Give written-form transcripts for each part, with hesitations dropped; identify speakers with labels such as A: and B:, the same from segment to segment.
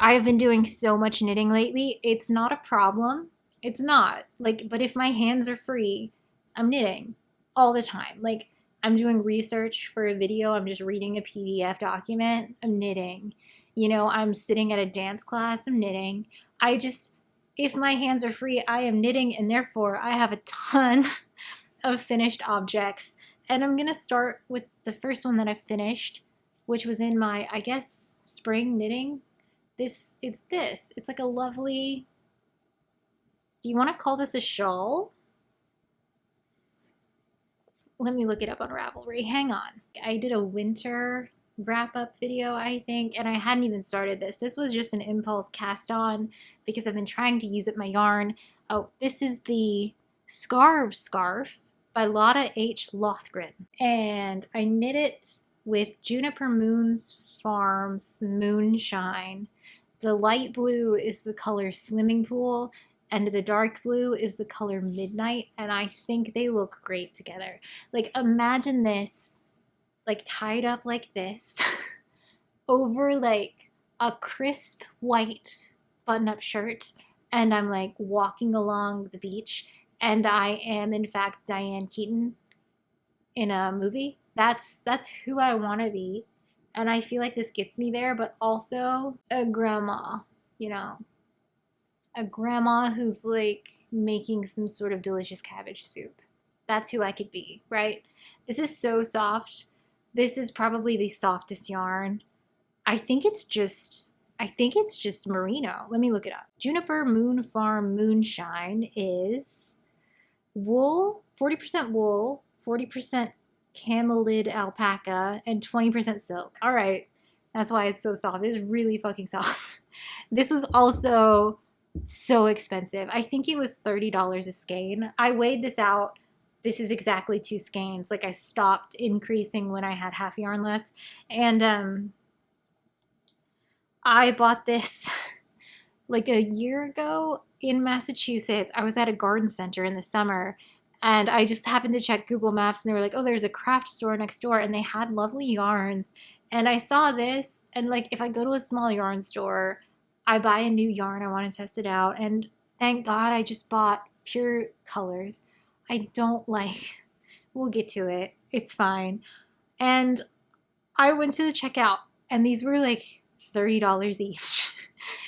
A: I've been doing so much knitting lately. It's not a problem. It's not. Like, but if my hands are free, I'm knitting all the time. Like, I'm doing research for a video, I'm just reading a PDF document, I'm knitting. You know, I'm sitting at a dance class, I'm knitting. I just, if my hands are free, I am knitting, and therefore I have a ton of finished objects. And I'm gonna start with the first one that I finished, which was in my, I guess, spring knitting. It's like a lovely, do you want to call this a shawl? Let me look it up on Ravelry. Hang on. I did a winter wrap up video, I think, and I hadn't even started this. This was just an impulse cast on because I've been trying to use up my yarn. Oh, this is the Skarv Scarf by Lotta H. Lothgren. And I knit it with Juniper Moon's Farms Moonshine. The light blue is the color Swimming Pool, and the dark blue is the color Midnight, and I think they look great together. Like, imagine this, like, tied up like this over, like, a crisp white button-up shirt, and I'm, like, walking along the beach, and I am, in fact, Diane Keaton in a movie. That's who I want to be. And I feel like this gets me there, but also a grandma, you know, a grandma who's like making some sort of delicious cabbage soup. That's who I could be, right? This is so soft. This is probably the softest yarn. I think it's just merino. Let me look it up. Juniper Moon Farm Moonshine is wool, 40% wool, 40% camelid alpaca, and 20% silk. All right, that's why it's so soft. It's really fucking soft. This was also so expensive. I think it was $30 a skein. I weighed this out. This is exactly 2 skeins. Like, I stopped increasing when I had half yarn left. And I bought this like a year ago in Massachusetts. I was at a garden center in the summer, and I just happened to check Google Maps, and they were like, oh, there's a craft store next door, and they had lovely yarns. And I saw this, and like, if I go to a small yarn store, I buy a new yarn, I want to test it out. And thank God I just bought pure colors. I don't like, we'll get to it. It's fine. And I went to the checkout, and these were like $30 each,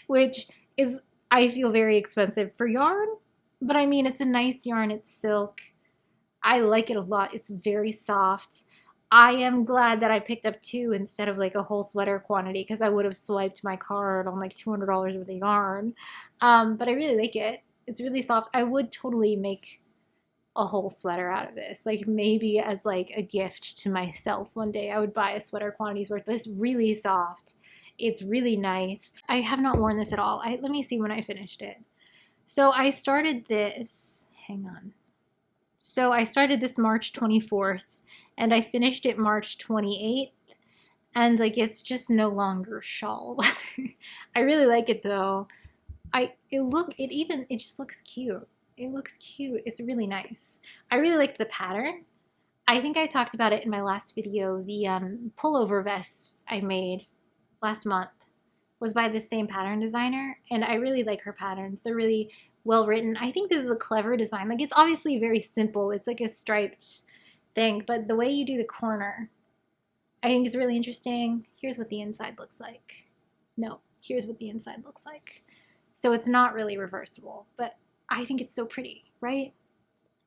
A: which is, I feel, very expensive for yarn. But I mean, it's a nice yarn. It's silk. I like it a lot. It's very soft. I am glad that I picked up 2 instead of like a whole sweater quantity, because I would have swiped my card on like $200 worth of yarn. But I really like it. It's really soft. I would totally make a whole sweater out of this. Like, maybe as like a gift to myself one day, I would buy a sweater quantity's worth. But it's really soft. It's really nice. I have not worn this at all. Let me see when I finished it. So I started this, hang on. So I started this March 24th, and I finished it March 28th, and like, it's just no longer shawl weather. I really like it though. It just looks cute. It looks cute. It's really nice. I really liked the pattern. I think I talked about it in my last video. The pullover vest I made last month was by the same pattern designer, and I really like her patterns. They're really well written. I think this is a clever design. Like, it's obviously very simple. It's like a striped thing, but the way you do the corner, I think is really interesting. Here's what the inside looks like. No, here's what the inside looks like. So it's not really reversible, but I think it's so pretty, right?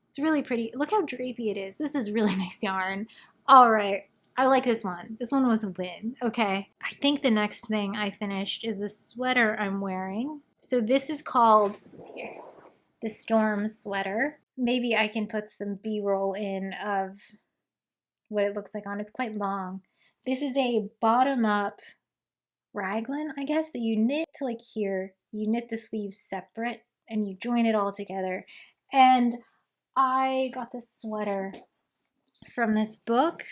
A: It's really pretty. Look how drapey it is. This is really nice yarn. All right. I like this one. This one was a win, okay? I think the next thing I finished is the sweater I'm wearing. So this is called, here, the Storm Sweater. Maybe I can put some B-roll in of what it looks like on. It's quite long. This is a bottom-up raglan, I guess. So you knit to like here. You knit the sleeves separate, and you join it all together. And I got this sweater from this book.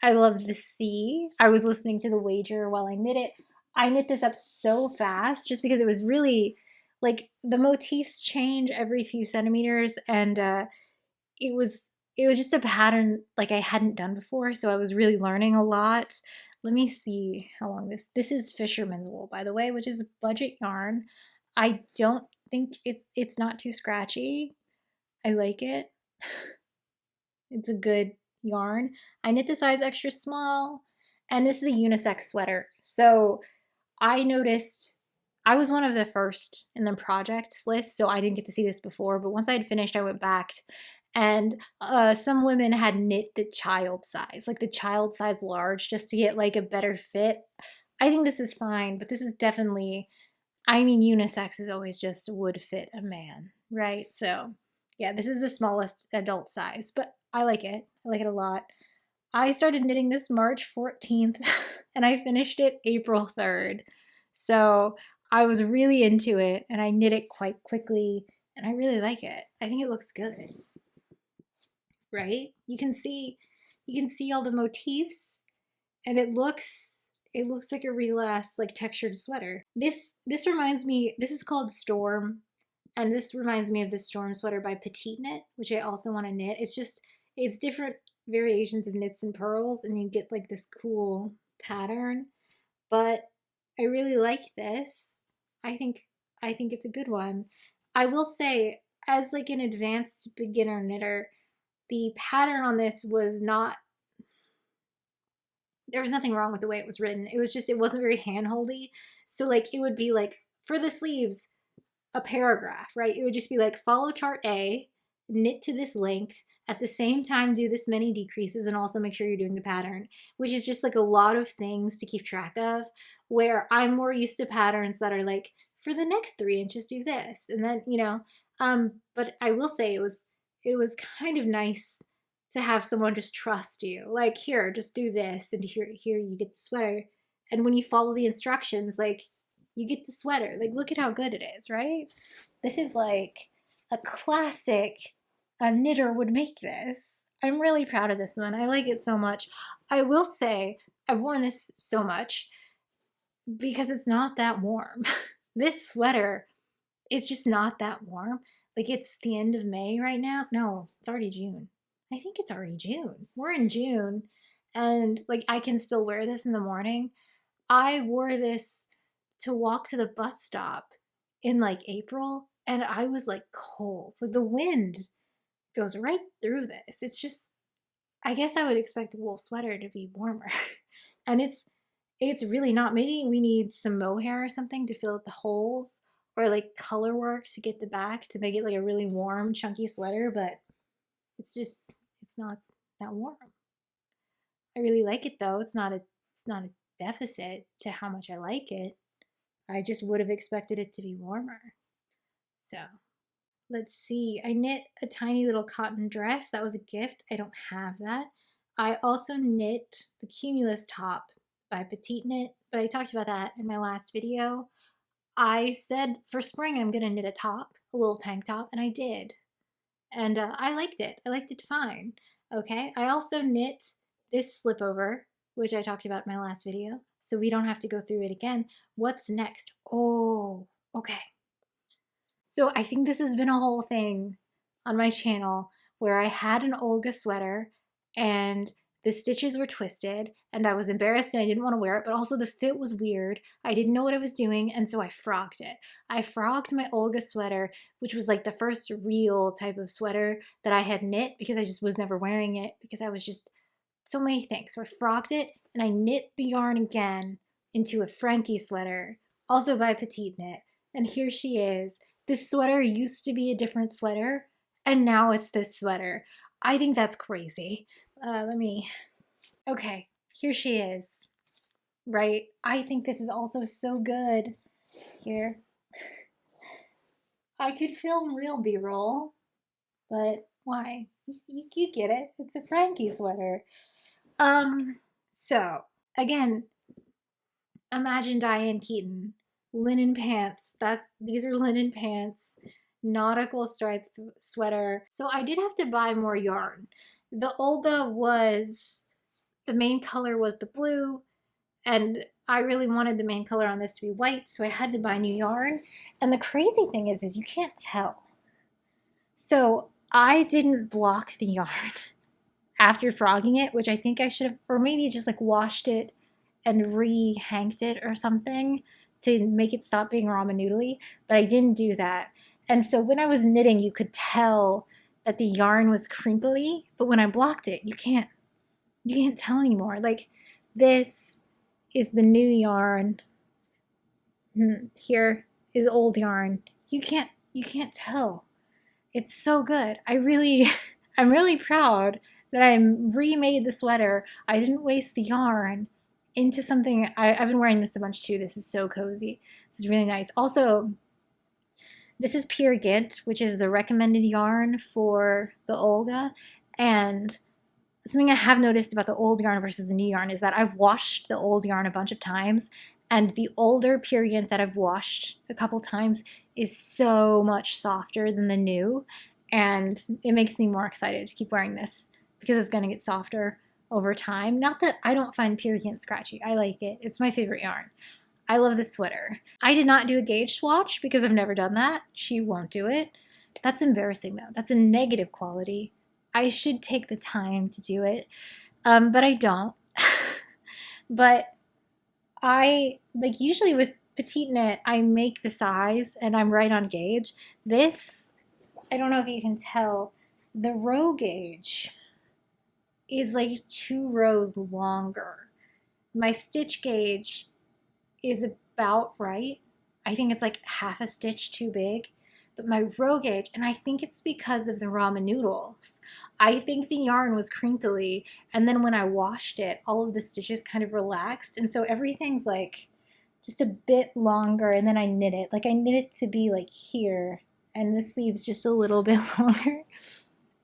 A: I love the sea. I was listening to The Wager while I knit it. I knit this up so fast just because it was really, like, the motifs change every few centimeters, and it was just a pattern like I hadn't done before, so I was really learning a lot. Let me see how long this is fisherman's wool, by the way, which is a budget yarn. I don't think it's not too scratchy. I like it. It's a good yarn. I knit the size extra small, and this is a unisex sweater. So I noticed I was one of the first in the projects list, so I didn't get to see this before. But once I had finished, I went back, and some women had knit the child size, like the child size large, just to get like a better fit. I think this is fine, but this is definitely, I mean, unisex is always just would fit a man, right? So yeah, this is the smallest adult size, but I like it. I like it a lot. I started knitting this March 14th and I finished it April 3rd. So I was really into it and I knit it quite quickly and I really like it. I think it looks good. Right? You can see all the motifs and it looks like a real ass like textured sweater. This reminds me, this is called Storm, and this reminds me of the Storm sweater by Petite Knit, which I also want to knit. It's different variations of knits and purls and you get like this cool pattern. But I really like this. I think it's a good one. I will say, as like an advanced beginner knitter, the pattern on this was not, there was nothing wrong with the way it was written. It was just, it wasn't very handholdy. So like it would be like for the sleeves, a paragraph, right? It would just be like follow chart A, knit to this length, at the same time do this many decreases, and also make sure you're doing the pattern, which is just like a lot of things to keep track of, where I'm more used to patterns that are like for the next 3 inches do this, and then but I will say it was kind of nice to have someone just trust you, like, here, just do this, and here you get the sweater, and when you follow the instructions, like, you get the sweater. Like, look at how good it is, right? This is like a classic. A knitter would make this. I'm really proud of this one. I like it so much. I will say I've worn this so much because it's not that warm. This sweater is just not that warm. Like, it's the end of May right now. No, it's already June. I think it's already June. We're in June, and like I can still wear this in the morning. I wore this to walk to the bus stop in like April, and I was like cold. Like, the wind goes right through this. It's just, I guess I would expect a wool sweater to be warmer. And it's really not. Maybe we need some mohair or something to fill up the holes, or like color work to get the back to make it like a really warm, chunky sweater, but it's not that warm. I really like it though. It's not a deficit to how much I like it. I just would have expected it to be warmer. So let's see. I knit a tiny little cotton dress. That was a gift. I don't have that. I also knit the Cumulus top by Petite Knit, but I talked about that in my last video. I said for spring I'm going to knit a top, a little tank top, and I did. And I liked it. I liked it fine. Okay. I also knit this slipover, which I talked about in my last video, so we don't have to go through it again. What's next? Oh, okay. So I think this has been a whole thing on my channel where I had an Olga sweater and the stitches were twisted and I was embarrassed and I didn't want to wear it, but also the fit was weird. I didn't know what I was doing, and so I frogged it. I frogged my Olga sweater, which was like the first real type of sweater that I had knit because I just was never wearing it because I was just so many things. So I frogged it and I knit the yarn again into a Frankie sweater, also by Petite Knit. And here she is. This sweater used to be a different sweater, and now it's this sweater. I think that's crazy. Okay, here she is, right? I think this is also so good. Here. I could film real B-roll, but why? You get it. It's a Frankie sweater. So, again, imagine Diane Keaton. Linen pants. These are linen pants. Nautical striped sweater. So I did have to buy more yarn. The Olga was, the main color was the blue, and I really wanted the main color on this to be white, so I had to buy new yarn. And the crazy thing is you can't tell. So I didn't block the yarn after frogging it, which I think I should have, or maybe just like washed it and re-hanked it or something to make it stop being ramen noodly, but I didn't do that. And so when I was knitting, you could tell that the yarn was crinkly, but when I blocked it, you can't tell anymore. Like, this is the new yarn. Here is old yarn. You can't tell. It's so good. I'm really proud that I remade the sweater. I didn't waste the yarn into something. I've been wearing this a bunch too. This is so cozy. This is really nice. Also, this is Pure Gint, which is the recommended yarn for the Olga. And something I have noticed about the old yarn versus the new yarn is that I've washed the old yarn a bunch of times, and the older Pure Gint that I've washed a couple times is so much softer than the new, and it makes me more excited to keep wearing this because it's going to get softer over time. Not that I don't find Pure Gint scratchy. I like it. It's my favorite yarn. I love this sweater. I did not do a gauge swatch because I've never done that. She won't do it. That's embarrassing though. That's a negative quality. I should take the time to do it, but I don't. But I, like, usually with petite knit, I make the size and I'm right on gauge. This, I don't know if you can tell, the row gauge is like 2 rows longer. My stitch gauge is about right. I think it's like half a stitch too big. But my row gauge, and I think it's because of the ramen noodles. I think the yarn was crinkly, and then when I washed it, all of the stitches kind of relaxed, and so everything's like just a bit longer, and then I knit it. Like, I knit it to be like here, and the sleeve's just a little bit longer.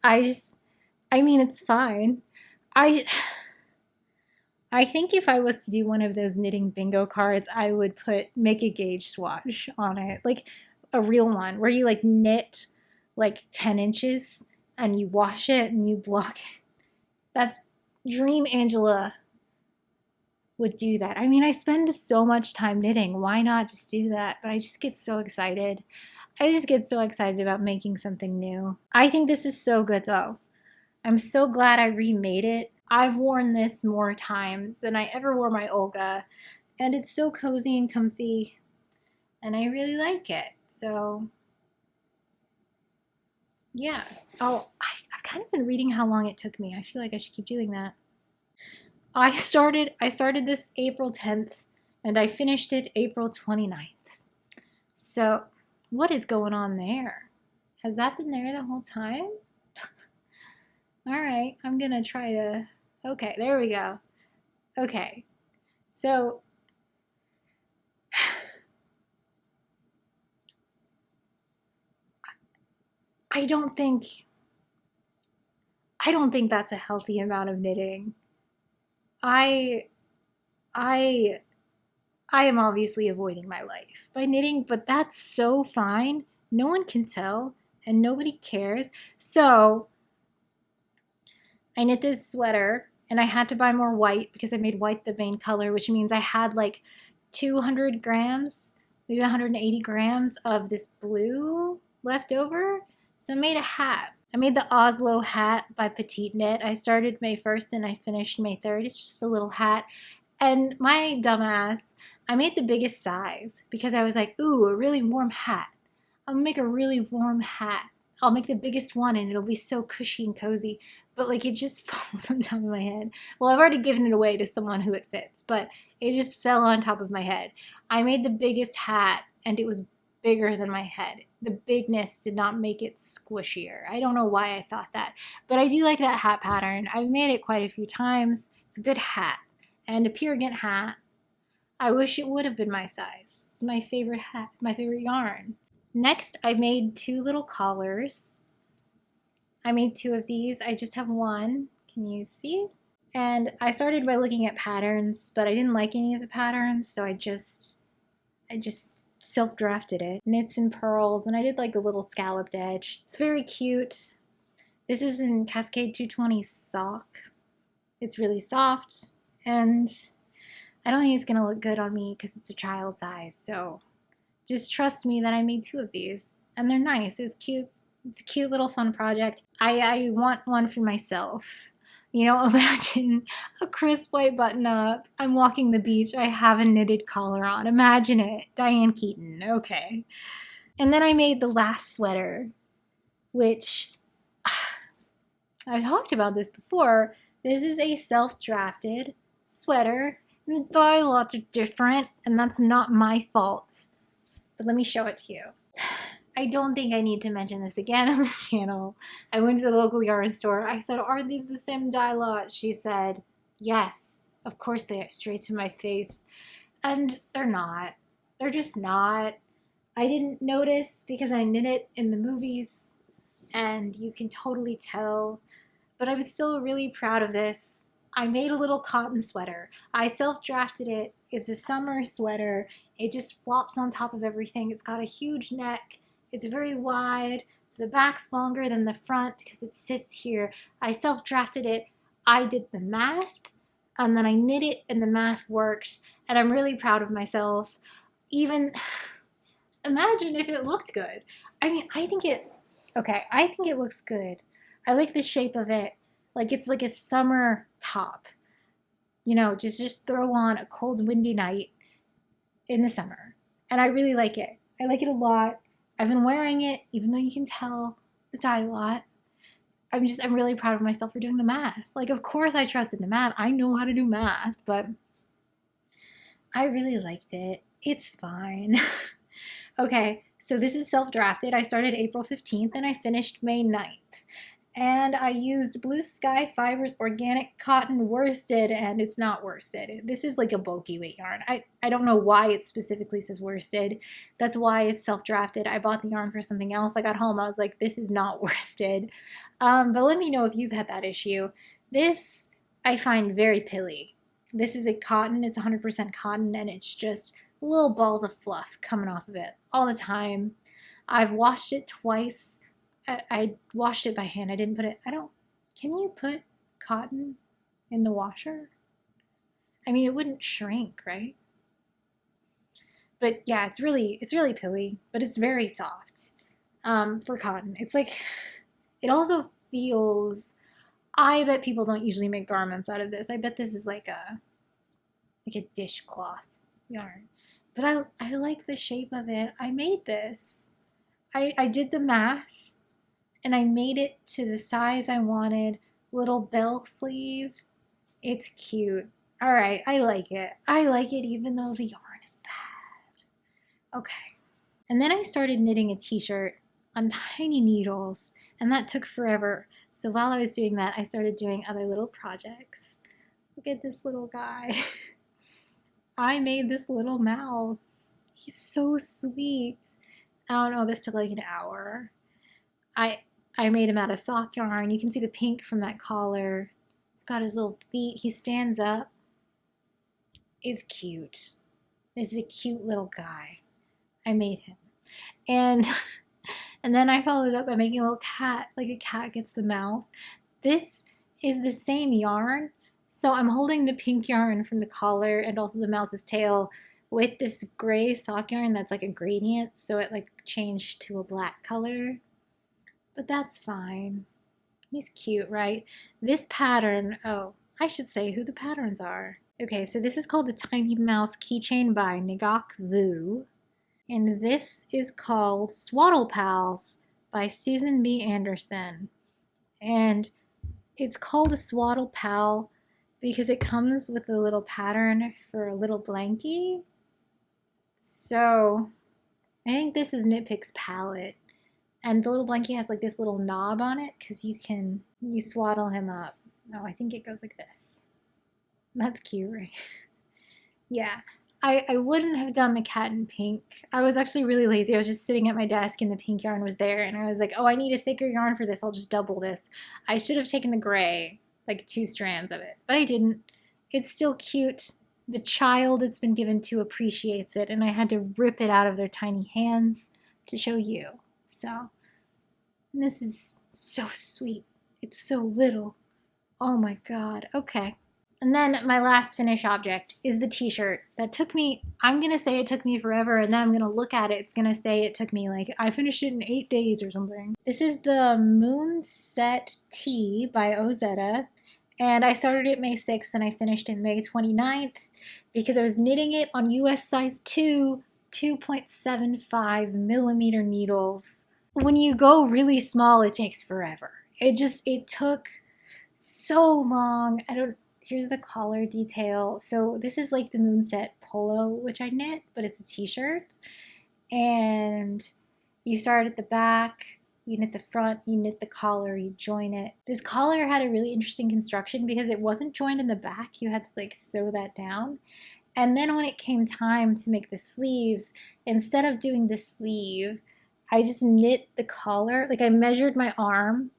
A: I mean, it's fine. I think if I was to do one of those knitting bingo cards, I would make a gauge swatch on it. Like, a real one where you like knit like 10 inches and you wash it and you block it. That's dream. Angela would do that. I mean, I spend so much time knitting. Why not just do that? But I just get so excited. I just get so excited about making something new. I think this is so good though. I'm so glad I remade it. I've worn this more times than I ever wore my Olga, and it's so cozy and comfy, and I really like it. So, yeah. Oh, I've kind of been reading how long it took me. I feel like I should keep doing that. I started this April 10th, and I finished it April 29th. So, what is going on there? Has that been there the whole time? All right, I'm gonna try to, okay, there we go. Okay, so, I don't think that's a healthy amount of knitting. I am obviously avoiding my life by knitting, but that's so fine. No one can tell and nobody cares. So I knit this sweater and I had to buy more white because I made white the main color, which means I had like 200 grams, maybe 180 grams of this blue left over. So I made a hat. I made the Oslo hat by Petite Knit. I started May 1st and I finished May 3rd. It's just a little hat. And my dumbass, I made the biggest size because I was like, ooh, a really warm hat. I'm gonna make a really warm hat. I'll make the biggest one and it'll be so cushy and cozy. But like, it just falls on top of my head. Well, I've already given it away to someone who it fits, but it just fell on top of my head. I made the biggest hat and it was bigger than my head. The bigness did not make it squishier. I don't know why I thought that, but I do like that hat pattern. I've made it quite a few times. It's a good hat and a Pure Gint hat. I wish it would have been my size. It's my favorite hat, my favorite yarn. Next, I made 2 little collars. I made 2 of these. I just have one. Can you see? And I started by looking at patterns, but I didn't like any of the patterns, so I just self-drafted it. Knits and pearls, and I did like a little scalloped edge. It's very cute. This is in Cascade 220 sock. It's really soft, and I don't think it's gonna look good on me because it's a child size, so just trust me that I made 2 of these, and they're nice. It's cute. It's a cute little fun project. I want one for myself. You know, imagine a crisp white button up. I'm walking the beach. I have a knitted collar on. Imagine it. Diane Keaton. Okay. And then I made the last sweater, which I've talked about this before. This is a self-drafted sweater. And the dye lots are different, and that's not my fault. But let me show it to you. I don't think I need to mention this again on this channel. I went to the local yarn store. I said, are these the same dye lot? She said, yes, of course they are, straight to my face. And they're not. They're just not. I didn't notice because I knit it in the movies, and you can totally tell. But I was still really proud of this. I made a little cotton sweater. I self-drafted it. It's a summer sweater. It just flops on top of everything. It's got a huge neck. It's very wide. The back's longer than the front because it sits here. I self-drafted it. I did the math, and then I knit it, and the math worked. And I'm really proud of myself. Even, imagine if it looked good. I mean, I think it looks good. I like the shape of it. Like it's like a summer top. You know, just throw on a cold, windy night in the summer. And I really like it. I like it a lot. I've been wearing it, even though you can tell the dye lot. I'm really proud of myself for doing the math. Like, of course I trusted the math. I know how to do math, but I really liked it. It's fine. Okay, so this is self-drafted. I started April 15th and I finished May 9th. And I used Blue Sky Fibers Organic Cotton Worsted, and it's not worsted. This is like a bulky weight yarn. I don't know why it specifically says worsted. That's why it's self-drafted. I bought the yarn for something else. I got home, I was like, this is not worsted. But let me know if you've had that issue. This I find very pilly. This is a cotton. It's 100% cotton, and it's just little balls of fluff coming off of it all the time. I've washed it twice. I washed it by hand. I didn't put it, can you put cotton in the washer? I mean, it wouldn't shrink, right? But yeah, it's really pilly, but it's very soft for cotton. It's like, it also feels, I bet people don't usually make garments out of this. I bet this is like a dishcloth yarn. But I like the shape of it. I made this. I did the math. And I made it to the size I wanted. Little bell sleeve. It's cute. All right, I like it. I like it even though the yarn is bad. Okay. And then I started knitting a t-shirt on tiny needles, and that took forever. So while I was doing that, I started doing other little projects. Look at this little guy. I made this little mouse. He's so sweet. I don't know, this took like an hour. I made him out of sock yarn. You can see the pink from that collar. He's got his little feet. He stands up. It's cute. This is a cute little guy. I made him. And then I followed up by making a little cat, like a cat gets the mouse. This is the same yarn. So I'm holding the pink yarn from the collar and also the mouse's tail with this gray sock yarn that's like a gradient. So it like changed to a black color. But that's fine. He's cute, right? This pattern, oh, I should say who the patterns are. Okay, so this is called the Tiny Mouse Keychain by Nigok Vu. And this is called Swaddle Pals by Susan B. Anderson. And it's called a Swaddle Pal because it comes with a little pattern for a little blankie. So I think this is Knit Picks palette. And the little blankie has like this little knob on it because you swaddle him up. Oh, I think it goes like this. That's cute, right? Yeah, I wouldn't have done the cat in pink. I was actually really lazy. I was just sitting at my desk and the pink yarn was there. And I was like, oh, I need a thicker yarn for this. I'll just double this. I should have taken the gray, like 2 strands of it. But I didn't. It's still cute. The child it's been given to appreciates it. And I had to rip it out of their tiny hands to show you. So, this is so sweet. It's so little. Oh my god. Okay. And then my last finished object is the t-shirt. That took me, I'm going to say it took me forever, and then I'm going to look at it. It's going to say it took me like, I finished it in 8 days or something. This is the Moonset Tee by Ozetta. And I started it May 6th and I finished it May 29th because I was knitting it on US size 2, 2.75 millimeter needles. When you go really small, it takes forever. It took so long. Here's the collar detail. So this is like the Moonset polo, which I knit, but it's a t-shirt. And you start at the back, you knit the front, you knit the collar, you join it. This collar had a really interesting construction because it wasn't joined in the back. You had to like sew that down. And then when it came time to make the sleeves, instead of doing the sleeve, I just knit the collar. Like I measured my arm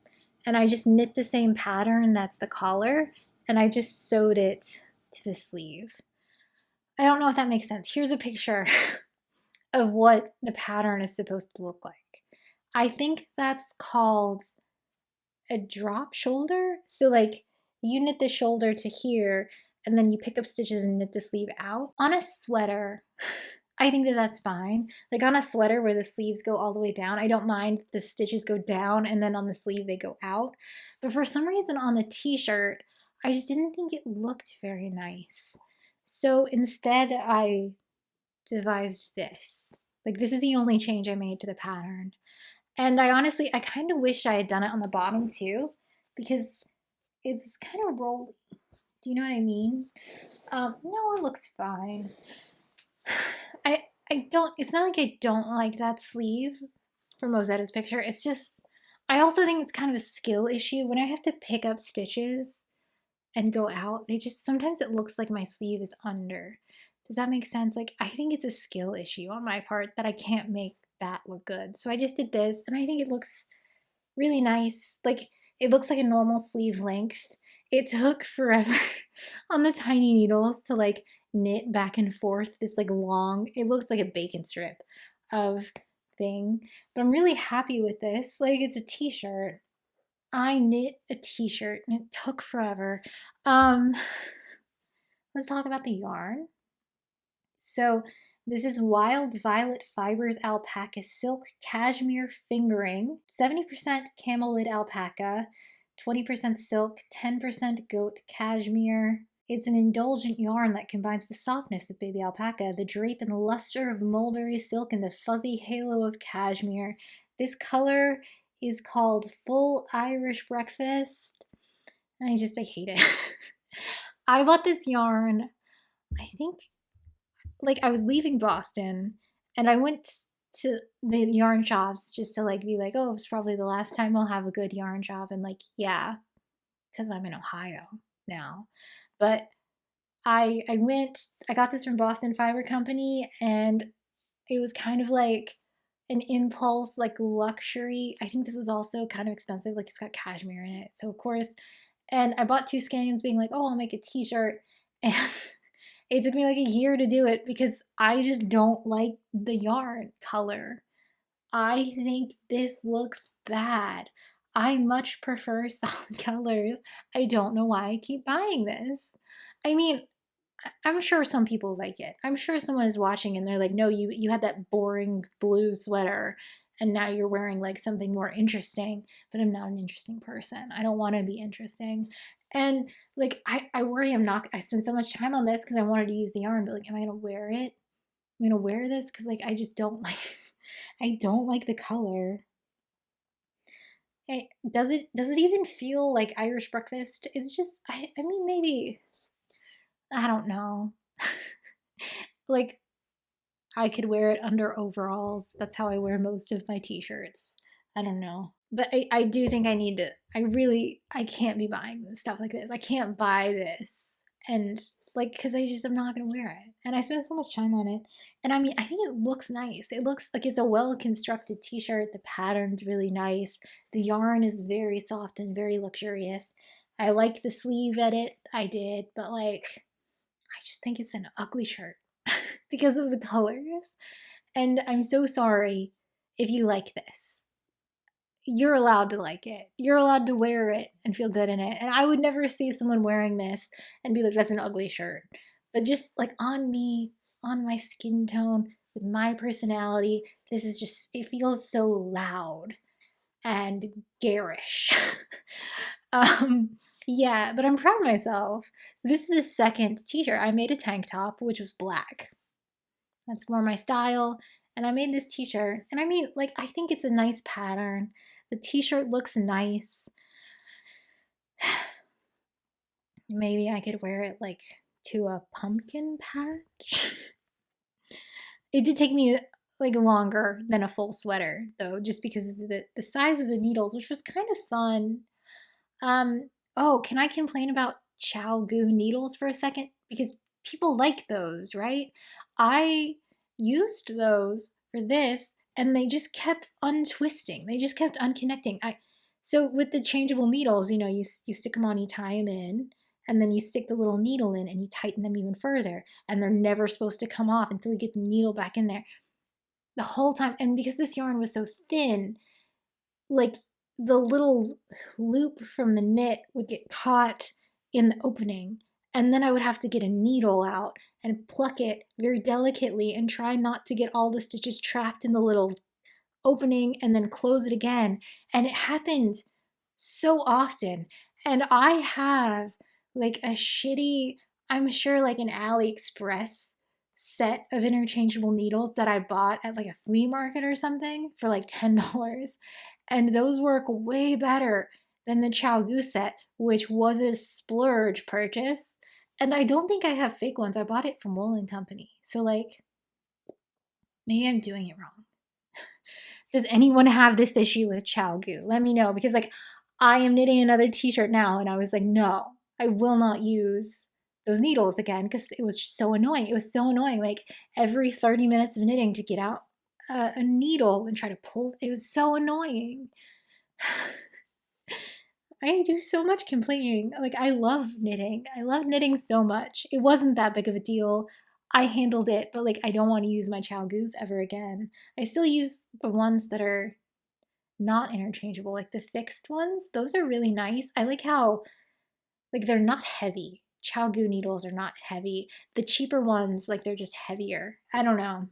A: and I just knit the same pattern that's the collar and I just sewed it to the sleeve. I don't know if that makes sense. Here's a picture of what the pattern is supposed to look like. I think that's called a drop shoulder. So like you knit the shoulder to here and then you pick up stitches and knit the sleeve out. On a sweater, I think that that's fine. Like on a sweater where the sleeves go all the way down, I don't mind the stitches go down and then on the sleeve they go out. But for some reason on the t-shirt, I just didn't think it looked very nice. So instead I devised this. Like this is the only change I made to the pattern. And I kind of wish I had done it on the bottom too, because it's kind of rolly. Do you know what I mean? No, it looks fine. I don't, it's not like I don't like that sleeve from Mosetta's picture. It's just, I also think it's kind of a skill issue. When I have to pick up stitches and go out, sometimes it looks like my sleeve is under. Does that make sense? Like, I think it's a skill issue on my part that I can't make that look good. So I just did this and I think it looks really nice. Like, it looks like a normal sleeve length. It took forever on the tiny needles to like knit back and forth this like long, it looks like a bacon strip of thing. But I'm really happy with this. Like, it's a t-shirt. I knit a t-shirt and it took forever. Let's talk about the yarn. So this is Wild Violet Fibers Alpaca Silk Cashmere Fingering, 70% camelid alpaca, 20% silk, 10% goat cashmere. It's an indulgent yarn that combines the softness of baby alpaca, the drape and luster of mulberry silk, and the fuzzy halo of cashmere. This color is called Full Irish Breakfast. I hate it. I bought this yarn, I think, like I was leaving Boston and I went to the yarn shops just to like be like, oh, it's probably the last time I'll have a good yarn shop. And like, yeah, because I'm in Ohio now. But I got this from Boston Fiber Company and it was kind of like an impulse, like luxury. I think this was also kind of expensive. Like it's got cashmere in it. So of course, and I bought 2 skeins being like, oh, I'll make a t-shirt. And it took me like a year to do it because I just don't like the yarn color. I think this looks bad. I much prefer solid colors. I don't know why I keep buying this. I mean, I'm sure some people like it. I'm sure someone is watching and they're like, no, you had that boring blue sweater and now you're wearing like something more interesting. But I'm not an interesting person. I don't want to be interesting. And like I worry I spend so much time on this because I wanted to use the yarn, but like, am I gonna wear it? I'm gonna wear this because like I just don't like I don't like the color. Does it even feel like Irish breakfast? It's just I mean maybe I don't know. Like I could wear it under overalls. That's how I wear most of my t-shirts. I don't know. But I do think I can't be buying stuff like this. I can't buy this. And like, cause I'm not gonna wear it. And I spent so much time on it. And I mean, I think it looks nice. It looks like it's a well-constructed t-shirt. The pattern's really nice. The yarn is very soft and very luxurious. I like the sleeve edit. I did, but like, I just think it's an ugly shirt because of the colors. And I'm so sorry if you like this. You're allowed to like it. You're allowed to wear it and feel good in it. And I would never see someone wearing this and be like, that's an ugly shirt. But just like on me, on my skin tone, with my personality, this is just, it feels so loud and garish. Yeah, but I'm proud of myself. So this is the second t-shirt. I made a tank top, which was black. That's more my style. And I made this t-shirt. And I mean, like, I think it's a nice pattern. The t-shirt looks nice. Maybe I could wear it, like, to a pumpkin patch. It did take me, like, longer than a full sweater, though, just because of the size of the needles, which was kind of fun. Oh, can I complain about Chow Goo needles for a second? Because people like those, right? I used those for this and they just kept untwisting. They just kept unconnecting. So with the changeable needles, you know, you stick them on, you tie them in, and then you stick the little needle in and you tighten them even further. And they're never supposed to come off until you get the needle back in there. The whole time. And because this yarn was so thin, like, the little loop from the knit would get caught in the opening, and then I would have to get a needle out and pluck it very delicately and try not to get all the stitches trapped in the little opening and then close it again. And it happened so often. And I have like a shitty, I'm sure like an AliExpress set of interchangeable needles that I bought at like a flea market or something for like $10. And those work way better than the Chow Goo set, which was a splurge purchase. And I don't think I have fake ones. I bought it from Wool & Company. So like, maybe I'm doing it wrong. Does anyone have this issue with Chow Goo? Let me know, because like, I am knitting another t-shirt now and I was like, no, I will not use those needles again because it was just so annoying. It was so annoying. Like every 30 minutes of knitting to get out a needle and try to pull. It was so annoying. I do so much complaining. Like, I love knitting. I love knitting so much. It wasn't that big of a deal. I handled it, but like, I don't want to use my Chow Goos ever again. I still use the ones that are not interchangeable, like the fixed ones. Those are really nice. I like how, like, they're not heavy. Chow Goo needles are not heavy. The cheaper ones, like, they're just heavier. I don't know.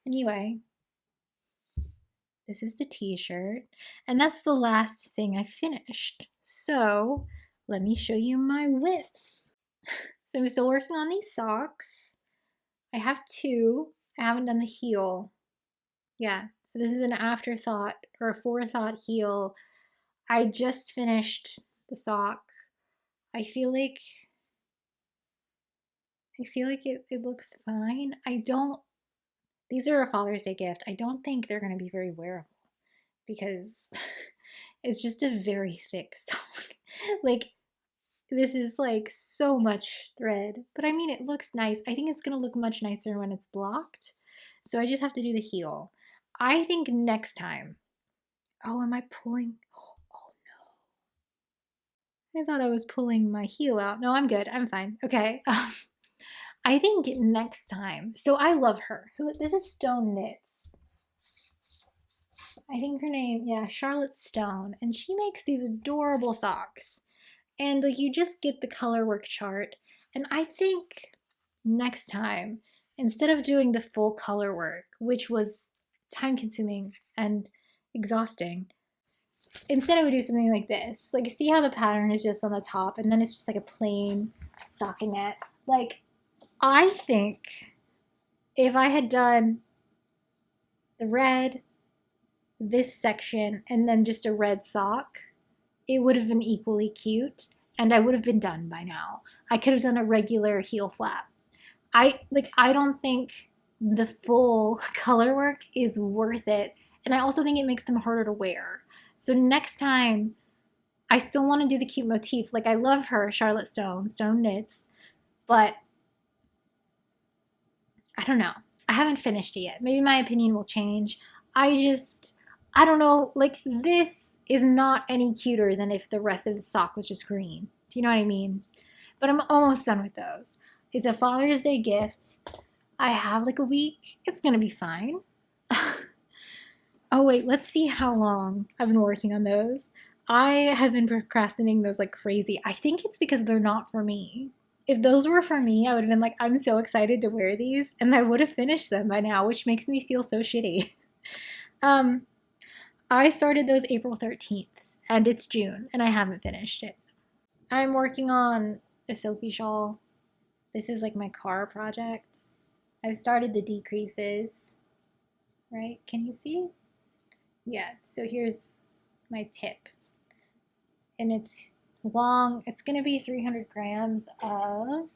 A: Anyway, this is the t-shirt, and that's the last thing I finished. So let me show you my whips. So I'm still working on these socks. I have two. I haven't done the heel. Yeah, so this is an afterthought or a forethought heel. I just finished the sock. I feel like it looks fine. These are a Father's Day gift. I don't think they're going to be very wearable because it's just a very thick sock. Like, this is like so much thread, but I mean, it looks nice. I think it's going to look much nicer when it's blocked. So I just have to do the heel. I think next time, oh, am I pulling? Oh no. I thought I was pulling my heel out. No, I'm good. I'm fine. Okay. I think next time, so I love her. This is Stone Knits. I think her name, yeah, Charlotte Stone. And she makes these adorable socks. And like, you just get the color work chart. And I think next time, instead of doing the full color work, which was time consuming and exhausting, instead I would do something like this. Like, see how the pattern is just on the top and then it's just like a plain stockinette. Like, I think if I had done the red, this section, and then just a red sock, it would have been equally cute and I would have been done by now. I could have done a regular heel flap. I don't think the full color work is worth it. And I also think it makes them harder to wear. So next time, I still want to do the cute motif. Like, I love her, Charlotte Stone Knits, but I don't know. I haven't finished it yet. Maybe my opinion will change. I don't know. Like, this is not any cuter than if the rest of the sock was just green. Do you know what I mean? But I'm almost done with those. It's a Father's Day gift. I have like a week. It's going to be fine. Oh, wait. Let's see how long I've been working on those. I have been procrastinating those like crazy. I think it's because they're not for me. If those were for me, I would have been like, I'm so excited to wear these, and I would have finished them by now, which makes me feel so shitty. I started those April 13th, and it's June and I haven't finished it. I'm working on a Sophie shawl. This is like my car project. I've started the decreases, right? Can you see? Yeah, so here's my tip. And it's long. It's going to be 300 grams of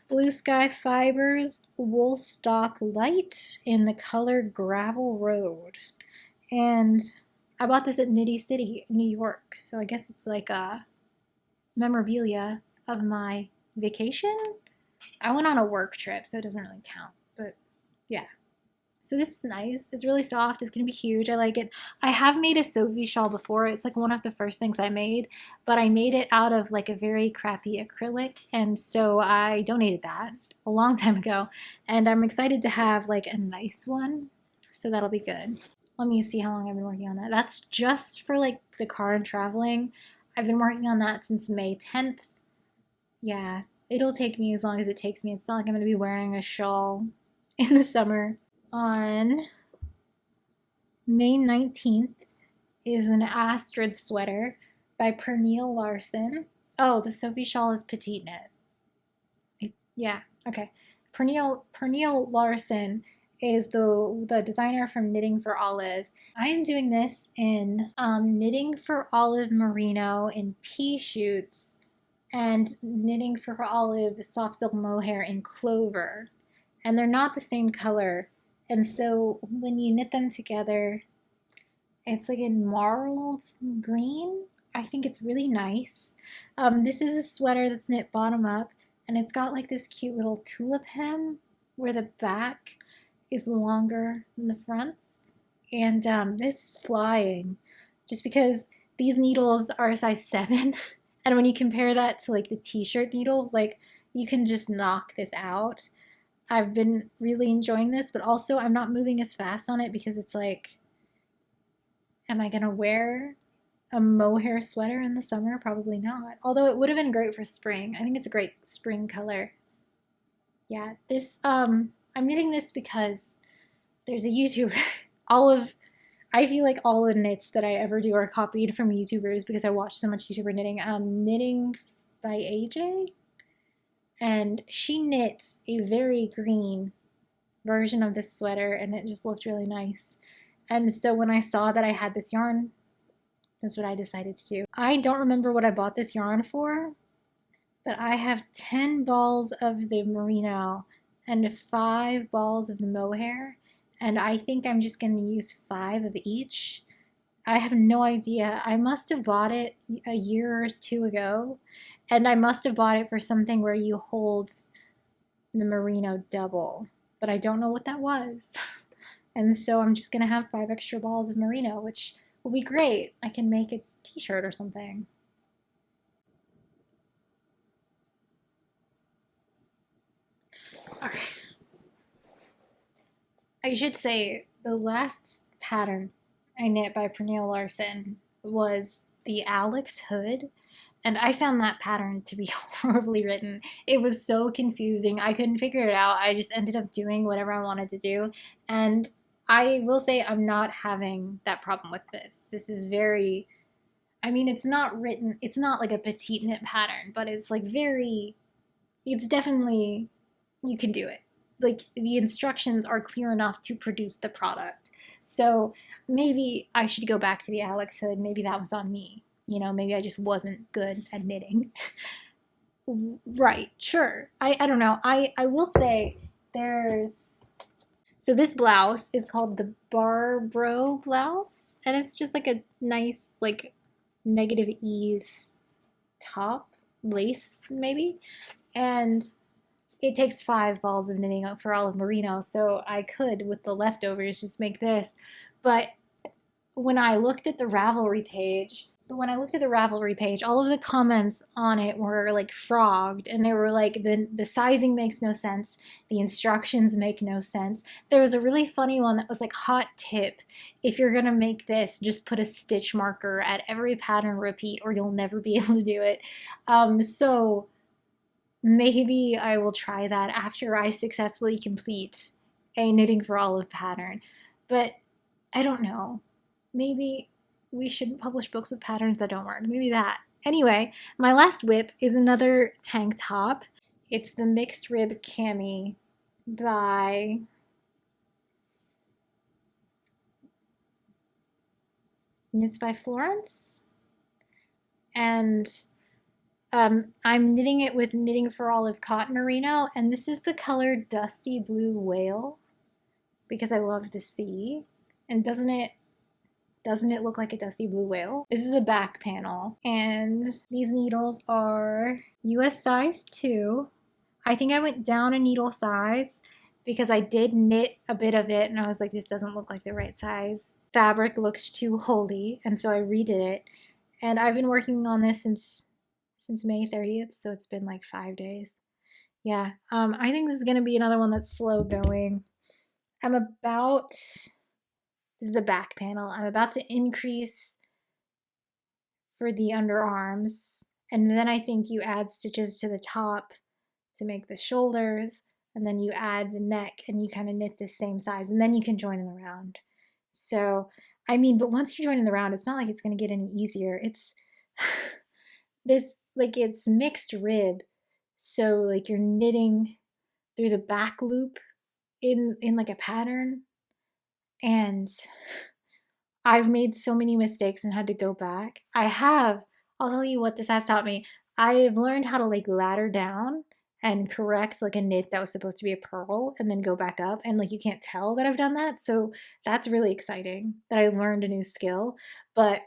A: Blue Sky Fibers Wool Stock Light in the color Gravel Road. And I bought this at Nitty City, New York. So I guess it's like a memorabilia of my vacation. I went on a work trip, so it doesn't really count. But yeah. So this is nice. It's really soft. It's going to be huge. I like it. I have made a Sophie shawl before. It's like one of the first things I made, but I made it out of like a very crappy acrylic, and so I donated that a long time ago, and I'm excited to have like a nice one, so that'll be good. Let me see how long I've been working on that. That's just for like the car and traveling. I've been working on that since May 10th. Yeah, it'll take me as long as it takes me. It's not like I'm going to be wearing a shawl in the summer. On May 19th is an Astrid sweater by Pernille Larsen. Oh, the Sophie shawl is petite knit. Yeah, okay. Pernille Larsen is the designer from Knitting for Olive. I am doing this in Knitting for Olive merino in pea shoots and Knitting for Olive soft silk mohair in clover. And they're not the same color. And so when you knit them together, it's like in marled green. I think it's really nice. This is a sweater that's knit bottom up, and it's got like this cute little tulip hem where the back is longer than the fronts. And this is flying just because these needles are a size 7. And when you compare that to like the t-shirt needles, like you can just knock this out. I've been really enjoying this, but also I'm not moving as fast on it because it's like, am I gonna wear a mohair sweater in the summer? Probably not. Although it would have been great for spring. I think it's a great spring color. Yeah, this, I'm knitting this because there's a YouTuber, I feel like all the knits that I ever do are copied from YouTubers because I watch so much YouTuber knitting. Knitting by AJ? And she knits a very green version of this sweater, and it just looked really nice. And so when I saw that I had this yarn, that's what I decided to do. I don't remember what I bought this yarn for, but I have 10 balls of the merino and 5 balls of the mohair, and I think I'm just going to use 5 of each. I have no idea. I must have bought it a year or 2 ago, and I must have bought it for something where you hold the merino double, but I don't know what that was. And so I'm just going to have 5 extra balls of merino, which will be great. I can make a t-shirt or something. All right. I should say the last pattern I knit by Pernille Larsen was the Alex hood. And I found that pattern to be horribly written. It was so confusing. I couldn't figure it out. I just ended up doing whatever I wanted to do. And I will say I'm not having that problem with this. This is very, I mean, it's not written, it's not like a petite knit pattern, but it's like very, it's definitely, you can do it. Like the instructions are clear enough to produce the product. So maybe I should go back to the Alex hood. Maybe that was on me. You know, maybe I just wasn't good at knitting. Right, sure. I don't know. I will say there's, so this blouse is called the Barbro blouse, and it's just like a nice, like, negative ease top, lace maybe, and it takes 5 balls of knitting for all of merino, so I could, with the leftovers, just make this. But when I looked at the Ravelry page, all of the comments on it were like frogged, and they were like, the sizing makes no sense, the instructions make no sense. There was a really funny one that was like, hot tip, if you're gonna make this, just put a stitch marker at every pattern repeat or you'll never be able to do it. So maybe I will try that after I successfully complete a Knitting for Olive pattern. But I don't know. maybe we shouldn't publish books with patterns that don't work. Maybe that. Anyway, my last whip is another tank top. It's the Mixed Rib Cami by Knits by Florence. And I'm knitting it with Knitting for Olive Cotton Merino, and this is the color Dusty Blue Whale because I love the sea. And doesn't it look like a dusty blue whale? This is the back panel, and these needles are US size 2. I think I went down a needle size because I did knit a bit of it and I was like, this doesn't look like the right size. Fabric looks too holey, and so I redid it. And I've been working on this since May 30th, so it's been like 5 days. Yeah, I think this is gonna be another one that's slow going. This is the back panel. I'm about to increase for the underarms, and then I think you add stitches to the top to make the shoulders, and then you add the neck and you kind of knit the same size, and then you can join in the round. So, I mean, but once you join in the round, it's not like it's going to get any easier. It's it's mixed rib, so like you're knitting through the back loop in like a pattern, and I've made so many mistakes and had to go back. I'll tell you what this has taught me. I've learned how to like ladder down and correct like a knit that was supposed to be a purl and then go back up, and like you can't tell that I've done that. So that's really exciting that I learned a new skill, but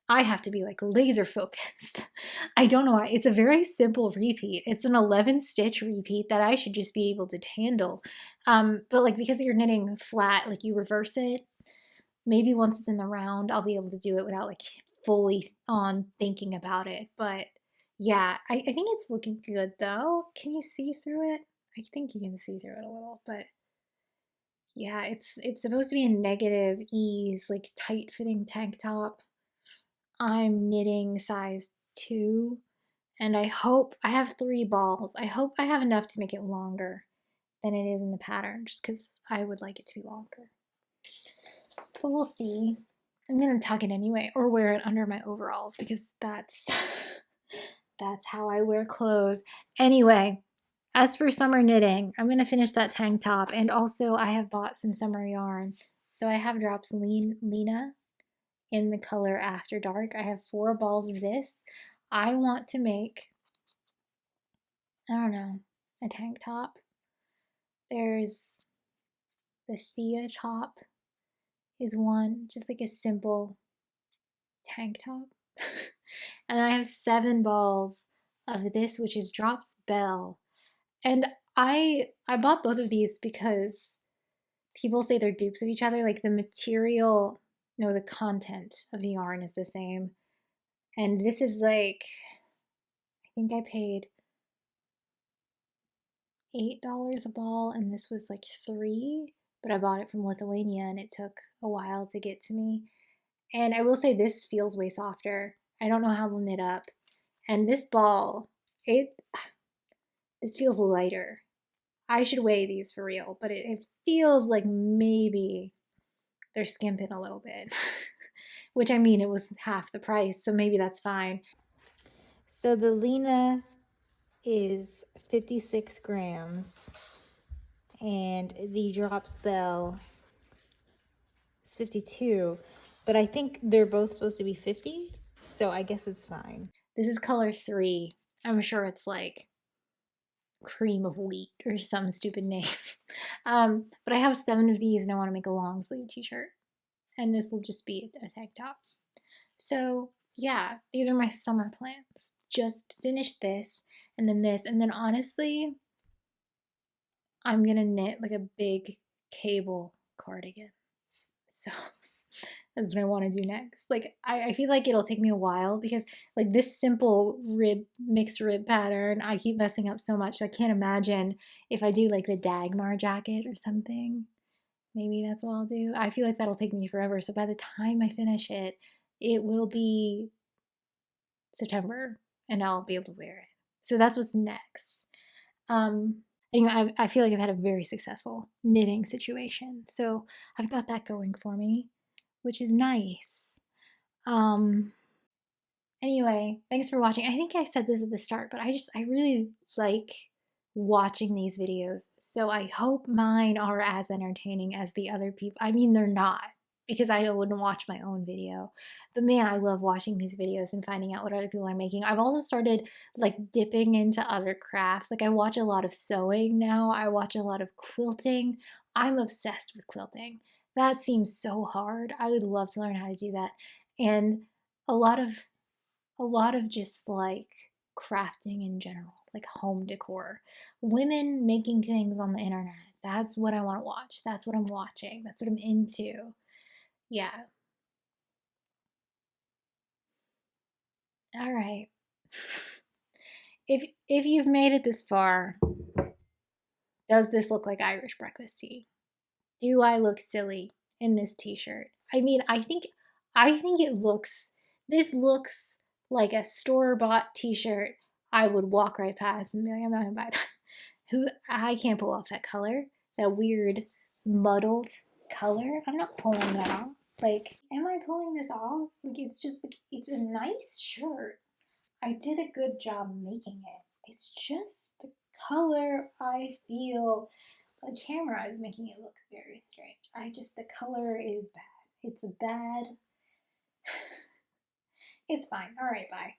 A: I have to be like laser focused. I don't know why. It's a very simple repeat. It's an 11 stitch repeat that I should just be able to handle. But like because you're knitting flat, like you reverse it, maybe once it's in the round, I'll be able to do it without like fully on thinking about it. But yeah, I think it's looking good though. Can you see through it? I think you can see through it a little, but yeah, it's supposed to be a negative ease, like tight fitting tank top. I'm knitting size 2, and I hope I have 3 balls. I hope I have enough to make it longer than it is in the pattern, just because I would like it to be longer. But we'll see. I'm gonna tuck it anyway, or wear it under my overalls, because that's how I wear clothes. Anyway, as for summer knitting, I'm gonna finish that tank top, and also I have bought some summer yarn. So I have drops Lena in the color After Dark. I have 4 balls of this. I want to make, I don't know, a tank top. There's the Thea top is one, just like a simple tank top. And I have 7 balls of this, which is Drops Belle. And I bought both of these because people say they're dupes of each other. Like the material, no, the content of the yarn is the same. And this is like, I think I paid $8 a ball, and this was like 3, but I bought it from Lithuania and it took a while to get to me. And I will say this feels way softer. I don't know how they'll knit up. And this ball, this feels lighter. I should weigh these for real, but it feels like maybe they're skimping a little bit. Which, I mean, it was half the price, so maybe that's fine. So the Lena is 56 grams, and the Drops Belle is 52, but I think they're both supposed to be 50, so I guess it's fine. This is color 3. I'm sure it's like cream of wheat or some stupid name. But I have 7 of these, and I want to make a long sleeve t-shirt, and this will just be a tank top. So yeah, these are my summer plans. Just finish this, and then this, and then honestly, I'm gonna knit like a big cable cardigan. So that's what I want to do next. Like I feel like it'll take me a while because like this simple mixed rib pattern, I keep messing up so much. So I can't imagine if I do like the Dagmar jacket or something. Maybe that's what I'll do. I feel like that'll take me forever. So by the time I finish it, it will be September and I'll be able to wear it. So that's what's next. I feel like I've had a very successful knitting situation. So I've got that going for me. which is nice. Anyway, thanks for watching. I think I said this at the start, but I really like watching these videos. So I hope mine are as entertaining as the other people. I mean, they're not, because I wouldn't watch my own video. But man, I love watching these videos and finding out what other people are making. I've also started like dipping into other crafts. Like I watch a lot of sewing now. I watch a lot of quilting. I'm obsessed with quilting. That seems so hard. I would love to learn how to do that. And a lot of just like crafting in general, like home decor. Women making things on the internet. That's what I want to watch. That's what I'm watching. That's what I'm into. Yeah. All right. If you've made it this far, does this look like Irish breakfast tea? Do I look silly in this t-shirt? I mean, I think it looks this looks like a store-bought t-shirt I would walk right past and be like, I'm not gonna buy that. Who I can't pull off that color, that weird muddled color. I'm not pulling that off. Like, am I pulling this off? Like, it's just like it's a nice shirt. I did a good job making it. It's just the color I feel the camera is making it look very strange. The color is bad. It's a bad. It's fine. All right, bye.